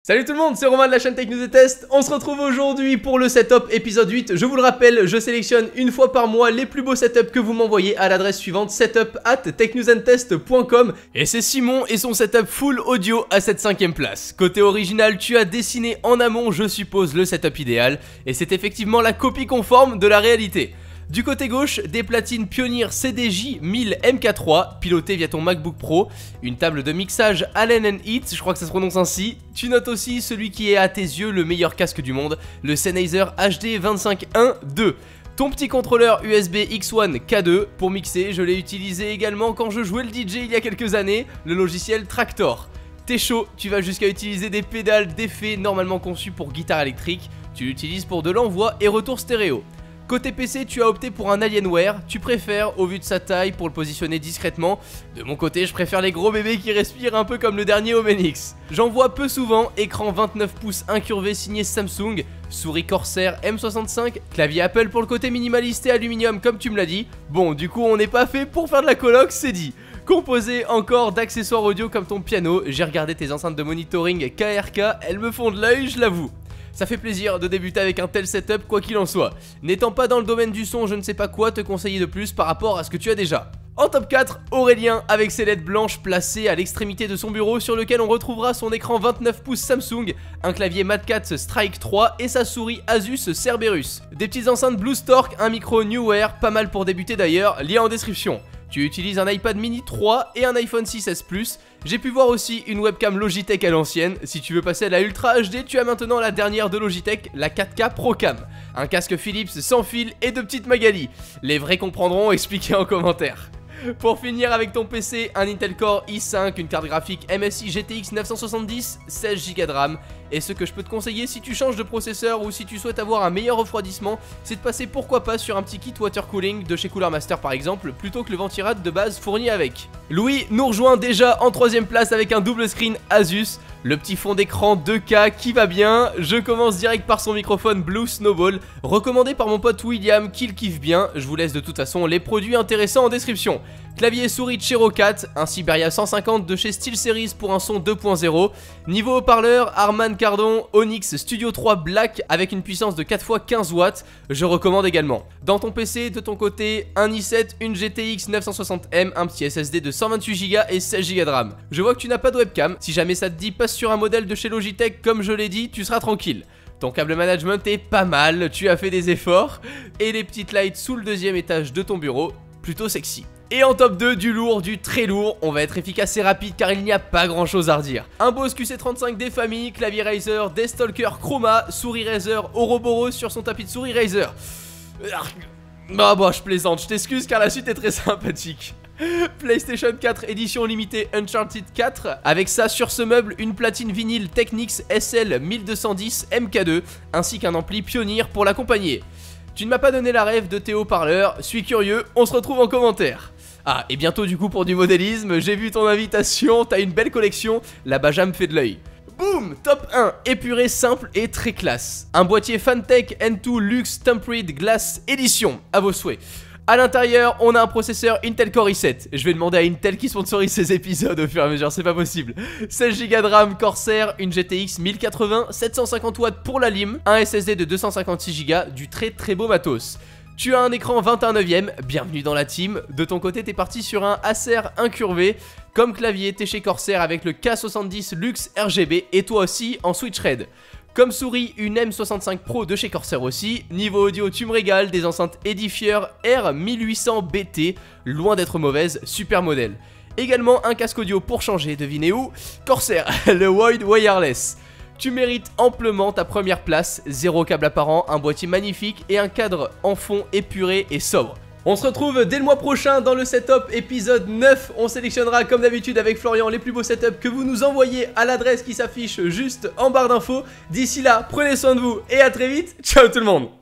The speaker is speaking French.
Salut tout le monde, c'est Romain de la chaîne Tech News et Test. On se retrouve aujourd'hui pour le setup épisode 8. Je vous le rappelle, je sélectionne une fois par mois les plus beaux setups que vous m'envoyez à l'adresse suivante, setup@technewsandtest.com. Et c'est Simon et son setup full audio à cette 5ème place. Côté original, tu as dessiné en amont, je suppose, le setup idéal. Et c'est effectivement la copie conforme de la réalité. Du côté gauche, des platines Pioneer CDJ 1000 MK3 pilotées via ton MacBook Pro, une table de mixage Allen & Heath, je crois que ça se prononce ainsi. Tu notes aussi celui qui est à tes yeux le meilleur casque du monde, le Sennheiser HD 25.1.2. Ton petit contrôleur USB X1 K2 pour mixer, je l'ai utilisé également quand je jouais le DJ il y a quelques années, le logiciel Traktor. T'es chaud, tu vas jusqu'à utiliser des pédales d'effet normalement conçues pour guitare électrique, tu l'utilises pour de l'envoi et retour stéréo. Côté PC, tu as opté pour un Alienware, tu préfères au vu de sa taille pour le positionner discrètement. De mon côté, je préfère les gros bébés qui respirent un peu comme le dernier Omenix. J'en vois peu souvent, écran 29 pouces incurvé signé Samsung, souris Corsair M65, clavier Apple pour le côté minimaliste et aluminium comme tu me l'as dit. Bon, du coup on n'est pas fait pour faire de la coloc, c'est dit. Composé encore d'accessoires audio comme ton piano, j'ai regardé tes enceintes de monitoring KRK, elles me font de l'œil, je l'avoue. Ça fait plaisir de débuter avec un tel setup quoi qu'il en soit. N'étant pas dans le domaine du son, je ne sais pas quoi te conseiller de plus par rapport à ce que tu as déjà. En top 4, Aurélien avec ses LED blanches placées à l'extrémité de son bureau sur lequel on retrouvera son écran 29 pouces Samsung, un clavier MadCat Strike 3 et sa souris Asus Cerberus. Des petites enceintes Bluestorq, un micro Neewer, pas mal pour débuter d'ailleurs, lien en description. Tu utilises un iPad mini 3 et un iPhone 6s Plus. J'ai pu voir aussi une webcam Logitech à l'ancienne. Si tu veux passer à la Ultra HD, tu as maintenant la dernière de Logitech, la 4K ProCam. Un casque Philips sans fil et de petites Magali. Les vrais comprendront, expliquez en commentaire. Pour finir avec ton PC, un Intel Core i5, une carte graphique MSI GTX 970, 16Go de RAM. Et ce que je peux te conseiller si tu changes de processeur ou si tu souhaites avoir un meilleur refroidissement, c'est de passer pourquoi pas sur un petit kit water cooling de chez Cooler Master par exemple, plutôt que le ventirad de base fourni avec. Louis nous rejoint déjà en 3ème place avec un double screen Asus, le petit fond d'écran 2K qui va bien. Je commence direct par son microphone Blue Snowball, recommandé par mon pote William qui le kiffe bien. Je vous laisse de toute façon les produits intéressants en description. Clavier et souris de chez Roccat, un Sibéria 150 de chez SteelSeries pour un son 2.0. Niveau haut-parleur, Harman Kardon Onyx Studio 3 Black avec une puissance de 4x15 watts, je recommande également. Dans ton PC, de ton côté, un i7, une GTX 960M, un petit SSD de 128Go et 16Go de RAM. Je vois que tu n'as pas de webcam, si jamais ça te dit passe sur un modèle de chez Logitech comme je l'ai dit, tu seras tranquille. Ton câble management est pas mal, tu as fait des efforts, et les petites lights sous le 2ème étage de ton bureau, plutôt sexy. Et en top 2, du lourd, du très lourd, on va être efficace et rapide car il n'y a pas grand chose à redire. Un Bose QC35 des familles, clavier Razer, Deathstalker Chroma, souris Razer, Ouroboros sur son tapis de souris Razer. Bah je plaisante, je t'excuse car la suite est très sympathique. PlayStation 4 édition limitée Uncharted 4, avec ça sur ce meuble une platine vinyle Technics SL 1210 MK2 ainsi qu'un ampli Pioneer pour l'accompagner. Tu ne m'as pas donné la rêve de tes haut-parleurs, suis curieux, on se retrouve en commentaire. Ah, et bientôt du coup pour du modélisme, j'ai vu ton invitation, t'as une belle collection, la Baja me fait de l'œil. Boum, top 1, épuré, simple et très classe. Un boîtier Fantech N2 Luxe Tempered Glass Edition, à vos souhaits. A l'intérieur, on a un processeur Intel Core i7. Je vais demander à Intel qui sponsorise ces épisodes au fur et à mesure, c'est pas possible. 16Go de RAM Corsair, une GTX 1080, 750 watts pour la lime, un SSD de 256Go, du très beau matos. Tu as un écran 21/9ème, bienvenue dans la team. De ton côté, t'es parti sur un Acer incurvé. Comme clavier, t'es chez Corsair avec le K70 Luxe RGB et toi aussi en Switch Red. Comme souris, une M65 Pro de chez Corsair aussi. Niveau audio, tu me régales, des enceintes Edifier R1800BT, loin d'être mauvaise, super modèle. Également un casque audio pour changer, devinez où? Corsair, le Wide Wireless. Tu mérites amplement ta première place, 0 câble apparent, un boîtier magnifique et un cadre en fond épuré et sobre. On se retrouve dès le mois prochain dans le setup épisode 9. On sélectionnera comme d'habitude avec Florian les plus beaux setups que vous nous envoyez à l'adresse qui s'affiche juste en barre d'infos. D'ici là, prenez soin de vous et à très vite. Ciao tout le monde.